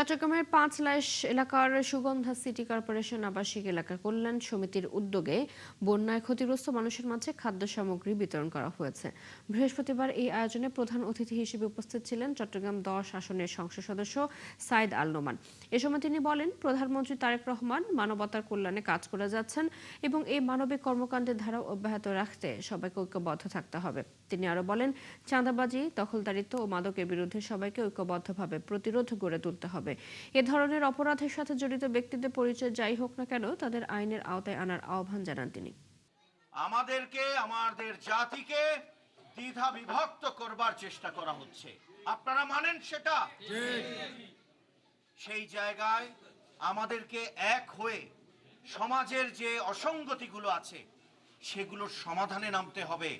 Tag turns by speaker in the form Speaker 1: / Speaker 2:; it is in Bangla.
Speaker 1: চট্টগ্রামের পাঁচলাইশ এলাকার সুগন্ধা সিটি কর্পোরেশন আবাসিক এলাকা কল্যাণ সমিতির উদ্যোগে বন্যায় ক্ষতিগ্রস্ত মানুষের মাঝে খাদ্য সামগ্রী বিতরণ করা হয়েছে। বৃহস্পতিবার এই আয়োজনে প্রধান অতিথি হিসেবে উপস্থিত ছিলেন চট্টগ্রাম 10 আসনের সংসদ সদস্য সাইদ আল নোমান। এ সময় তিনি বলেন, প্রধানমন্ত্রী তারেক রহমান মানবতার কল্যাণে কাজ করে যাচ্ছেন এবং এই মানবিক কর্মকাণ্ডের ধারা অব্যাহত রাখতে সবাইকে ঐক্যবদ্ধ থাকতে হবে। তিনি আরো বলেন, চাঁদাবাজি, দখলদারিত্ব ও মাদকের বিরুদ্ধে সবাইকে ঐক্যবদ্ধভাবে প্রতিরোধ গড়ে তুলতে হবে। এ ধরনের অপরাধের সাথে জড়িত ব্যক্তিদের পরিচয় যাই হোক না কেন, তাদের আইনের আওতায় আনার আহ্বান জানান তিনি।
Speaker 2: আমাদের জাতিকে দ্বিধা বিভক্ত করবার চেষ্টা করা হচ্ছে, আপনারা মানেন সেটা? সেই জায়গায় আমাদেরকে এক হয়ে সমাজের যে অসঙ্গতিগুলো আছে সেগুলোর সমাধানে নামতে হবে।